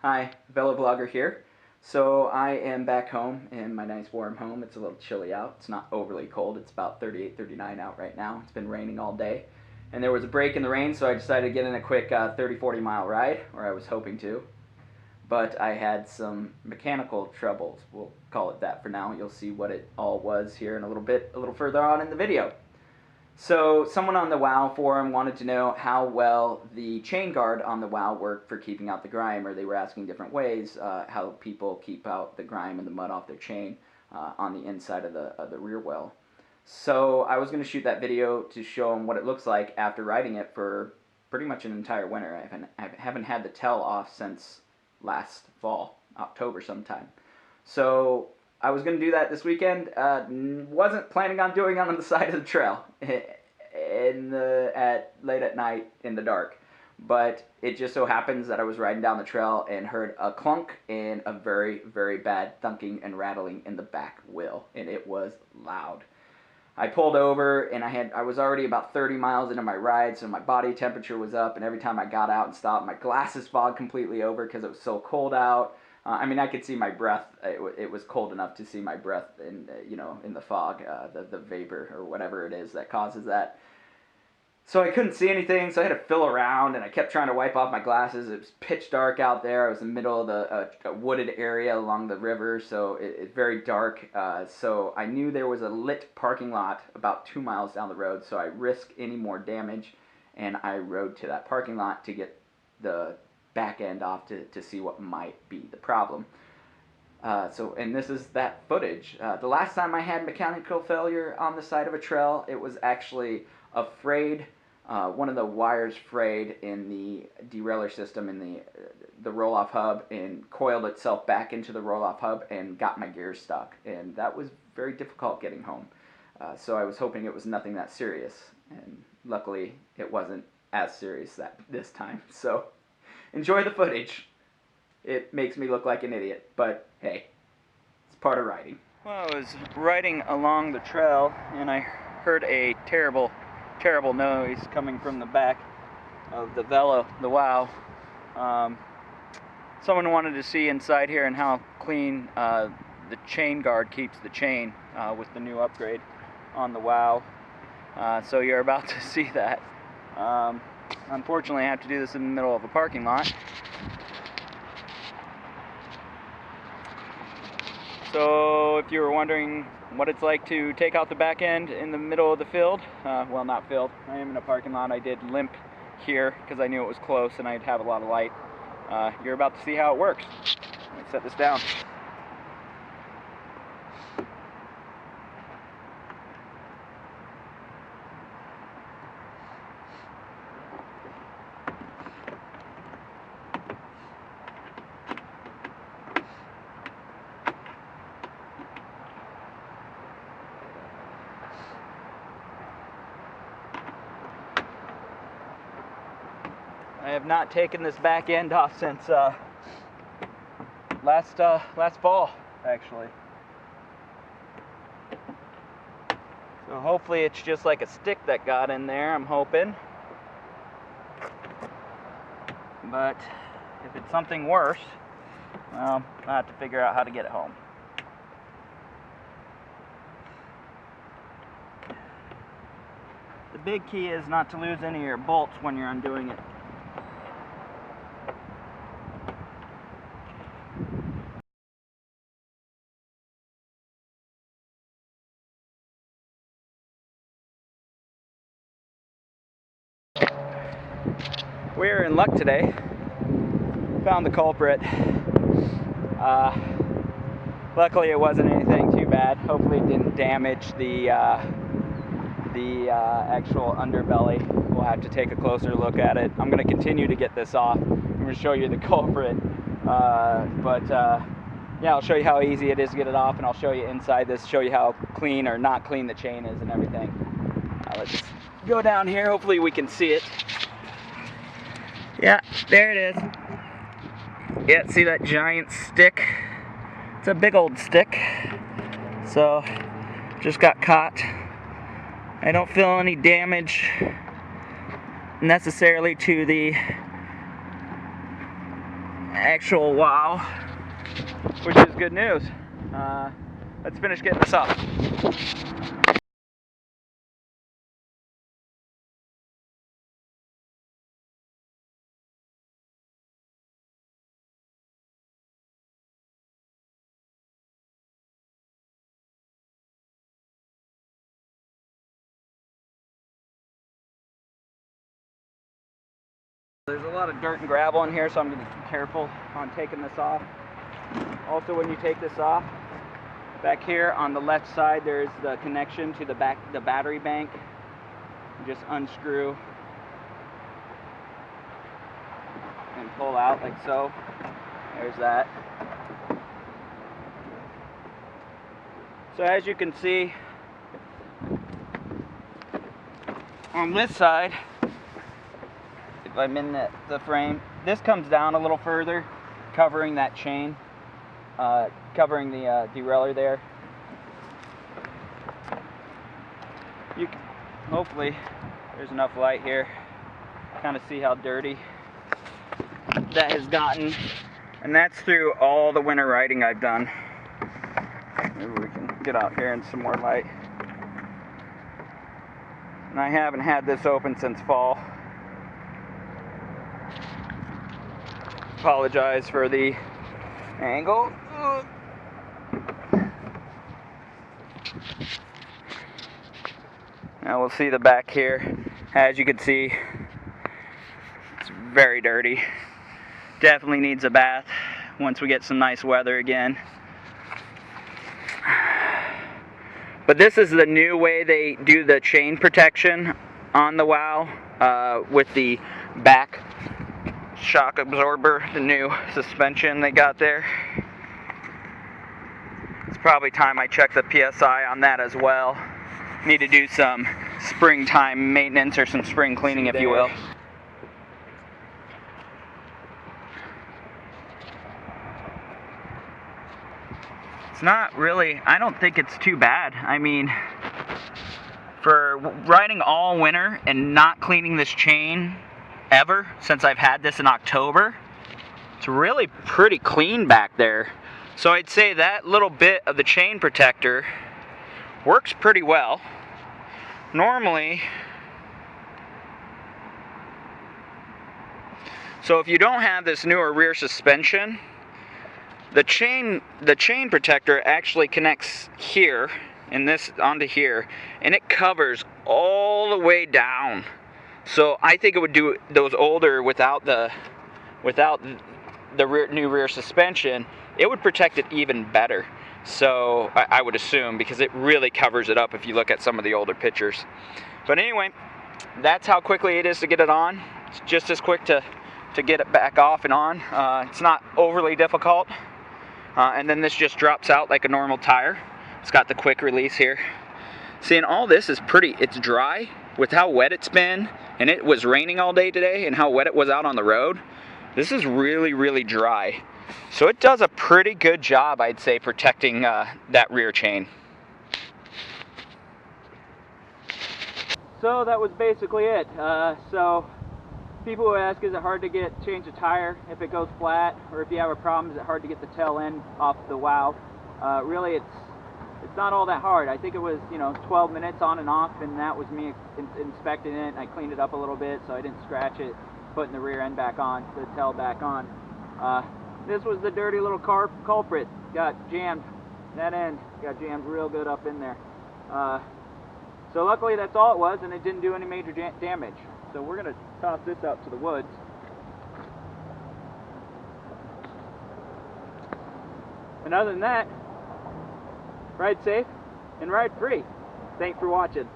Hi, fellow vlogger here. So I am back home in my nice warm home. It's a little chilly out. It's not overly cold. It's about 38, 39 out right now. It's been raining all day. And there was a break in the rain, so I decided to get in a quick 30, 40 mile ride, or I was hoping to. But I had some mechanical troubles. We'll call it that for now. You'll see what it all was here in a little bit, a little further on in the video. So someone on the WoW forum wanted to know how well the chain guard on the WoW worked for keeping out the grime, or they were asking different ways how people keep out the grime and the mud off their chain on the inside of the rear well. So I was going to shoot that video to show them what it looks like after riding it for pretty much an entire winter. I haven't had the tail off since last fall, October sometime. So I was going to do that this weekend. Wasn't planning on doing it on the side of the trail late at night in the dark. But it just so happens that I was riding down the trail and heard a clunk and a very, very bad thunking and rattling in the back wheel. And it was loud. I pulled over and I was already about 30 miles into my ride, so my body temperature was up, and every time I got out and stopped, my glasses fogged completely over because it was so cold out. I could see my breath. It was cold enough to see my breath in the fog, the vapor or whatever it is that causes that. So I couldn't see anything, so I had to fill around, and I kept trying to wipe off my glasses. It was pitch dark out there. I was in the middle of a wooded area along the river, so it's very dark. So I knew there was a lit parking lot about 2 miles down the road, so I risked any more damage, and I rode to that parking lot to get the back end off to see what might be the problem. And this is that footage. The last time I had mechanical failure on the side of a trail, it was actually a frayed, one of the wires frayed in the derailleur system in the roll-off hub and coiled itself back into the roll-off hub and got my gears stuck. And that was very difficult getting home. So I was hoping it was nothing that serious. And luckily, it wasn't as serious this time. So enjoy the footage. It makes me look like an idiot, but hey, it's part of riding. Well, I was riding along the trail and I heard a terrible noise coming from the back of the WoW. Someone wanted to see inside here and how clean the chain guard keeps the chain with the new upgrade on the WoW. So you're about to see that. Unfortunately, I have to do this in the middle of a parking lot. So if you were wondering what it's like to take out the back end in the middle of the field, well, not field, I am in a parking lot. I did limp here because I knew it was close and I'd have a lot of light. You're about to see how it works. Let me set this down. I have not taken this back end off since last fall, actually. So hopefully it's just like a stick that got in there, I'm hoping. But if it's something worse, well, I'll have to figure out how to get it home. The big key is not to lose any of your bolts when you're undoing it. We're in luck today. Found the culprit. Luckily it wasn't anything too bad. Hopefully it didn't damage the actual underbelly. We'll have to take a closer look at it. I'm going to continue to get this off. I'm going to show you the culprit. Yeah, I'll show you how easy it is to get it off, and I'll show you inside this, show you how clean or not clean the chain is and everything. Let's just go down here. Hopefully we can see it. Yeah, there it is. Yeah, see that giant stick? It's a big old stick. So, just got caught. I don't feel any damage necessarily to the actual wow, which is good news. Let's finish getting this up. There's a lot of dirt and gravel in here, so I'm going to be careful on taking this off. Also, when you take this off, back here on the left side, there's the connection to the battery bank. You just unscrew and pull out like so. There's that. So as you can see, on this side, if I'm in the frame, this comes down a little further, covering that chain, covering the derailleur there. You can, hopefully, there's enough light here, kind of see how dirty that has gotten, and that's through all the winter riding I've done. Maybe we can get out here in some more light. And I haven't had this open since fall. Apologize for the angle. Now we'll see the back here. As you can see, it's very dirty. Definitely needs a bath once we get some nice weather again. But this is the new way they do the chain protection on the WOW, with the back shock absorber, the new suspension they got there. It's probably time I check the PSI on that as well. Need to do some springtime maintenance or some spring cleaning, if you will. It's not really, I don't think it's too bad. I mean, for riding all winter and not cleaning this chain ever since I've had this in October, it's really pretty clean back there. So I'd say that little bit of the chain protector works pretty well. Normally, so if you don't have this newer rear suspension, the chain protector actually connects here and this onto here, and it covers all the way down. So I think it would do those older without the new rear suspension. It would protect it even better. So I would assume, because it really covers it up if you look at some of the older pictures. But anyway, that's how quickly it is to get it on. It's just as quick to get it back off and on. It's not overly difficult. And then this just drops out like a normal tire. It's got the quick release here. See, and all this is pretty, it's dry with how wet it's been, and it was raining all day today, and how wet it was out on the road. This is really, really dry. So it does a pretty good job, I'd say, protecting that rear chain. So that was basically it. So people who ask, is it hard to change a tire if it goes flat, or if you have a problem, is it hard to get the tail end off the WOW? Really, it's not all that hard. I think it was, 12 minutes on and off, and that was me inspecting it. I cleaned it up a little bit so I didn't scratch it, putting the rear end back on, the tail back on. This was the dirty little culprit. Got jammed. That end got jammed real good up in there. So luckily that's all it was, and it didn't do any major damage. So we're going to toss this out to the woods. And other than that, ride safe and ride free. Thanks for watching.